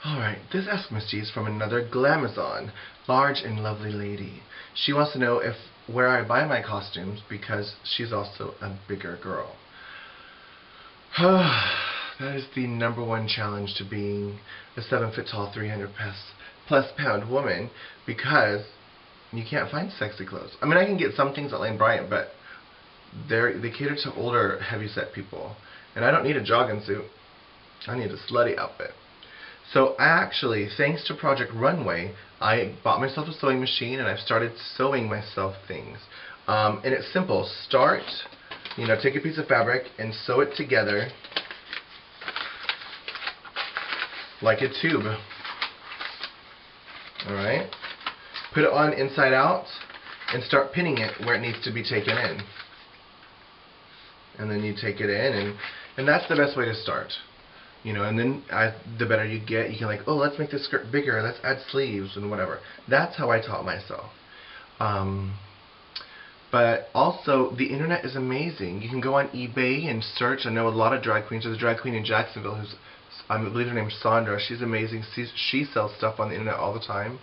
Alright, this Ask Misty is from another Glamazon, large and lovely lady. She wants to know where I buy my costumes because she's also a bigger girl. That is the number one challenge to being a 7 foot tall, 300 plus pound woman, because you can't find sexy clothes. I mean, I can get some things at Lane Bryant, but they cater to older, heavy-set people. And I don't need a jogging suit. I need a slutty outfit. So actually, thanks to Project Runway, I bought myself a sewing machine and I've started sewing myself things. And it's simple. Start, take a piece of fabric and sew it together like a tube. Alright? Put it on inside out and start pinning it where it needs to be taken in. And then you take it in, and that's the best way to start. And then the better you get, you can oh, let's make this skirt bigger, let's add sleeves and whatever. That's how I taught myself. But also, the internet is amazing. You can go on eBay and search. I know a lot of drag queens. There's a drag queen in Jacksonville who's, I believe her name's Sandra. She's amazing. She sells stuff on the internet all the time.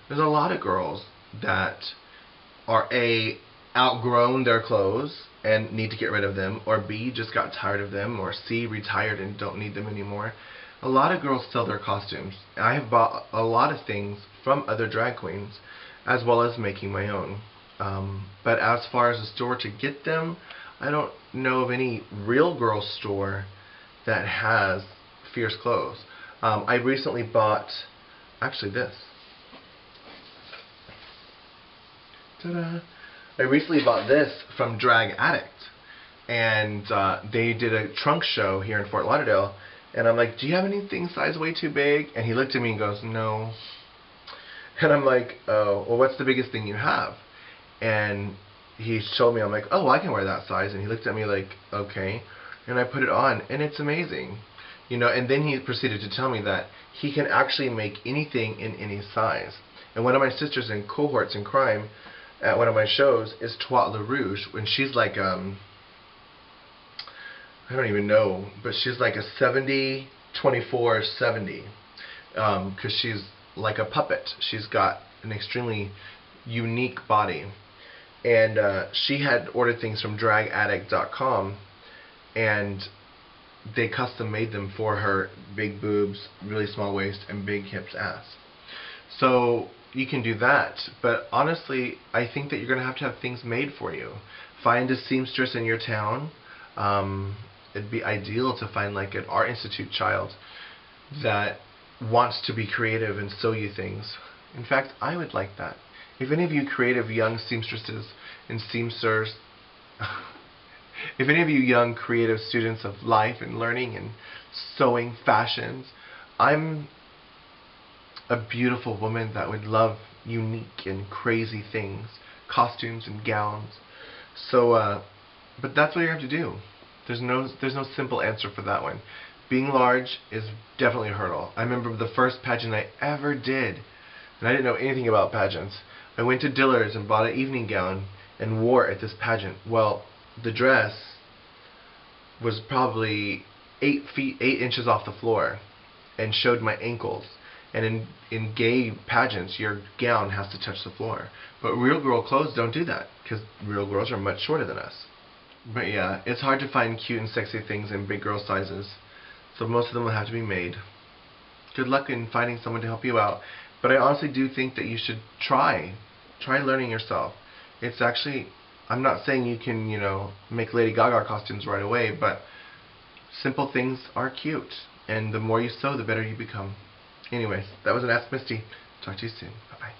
There's a lot of girls that are A, outgrown their clothes and need to get rid of them, or B, just got tired of them, or C, retired and don't need them anymore. A lot of girls sell their costumes. I have bought a lot of things from other drag queens, as well as making my own. But as far as a store to get them, I don't know of any real girl store that has fierce clothes. I recently bought, actually this. Ta-da! I recently bought this from Drag Addict, and they did a trunk show here in Fort Lauderdale, and I'm like, do you have anything size way too big? And he looked at me and goes, no. And I'm like, oh, well, what's the biggest thing you have? And he showed me, I'm like, oh, I can wear that size. And he looked at me like, okay. And I put it on, and it's amazing. And then he proceeded to tell me that he can actually make anything in any size. And one of my sisters in Cohorts in Crime, at one of my shows, is Toit Le Rouge, and she's like, I don't even know, but she's like a 70, 24, 70, because she's like a puppet. She's got an extremely unique body, and she had ordered things from dragaddict.com, and they custom made them for her: big boobs, really small waist, and big hips, ass. So you can do that, but honestly, I think that you're going to have things made for you. Find a seamstress in your town. It'd be ideal to find like an Art Institute child that wants to be creative and sew you things. In fact, I would like that. If any of you creative young seamstresses and seamsters, if any of you young creative students of life and learning and sewing fashions, I'm a beautiful woman that would love unique and crazy things, costumes and gowns. So, but that's what you have to do. There's no simple answer for that one. Being large is definitely a hurdle. I remember the first pageant I ever did, and I didn't know anything about pageants. I went to Dillard's and bought an evening gown and wore it at this pageant. Well, the dress was probably 8 inches off the floor and showed my ankles. And in gay pageants, your gown has to touch the floor. But real girl clothes don't do that, because real girls are much shorter than us. But yeah, it's hard to find cute and sexy things in big girl sizes, so most of them will have to be made. Good luck in finding someone to help you out. But I honestly do think that you should try learning yourself. It's actually, I'm not saying you can, make Lady Gaga costumes right away, but simple things are cute. And the more you sew, the better you become. Anyways, that was an Ask Misty. Talk to you soon. Bye-bye.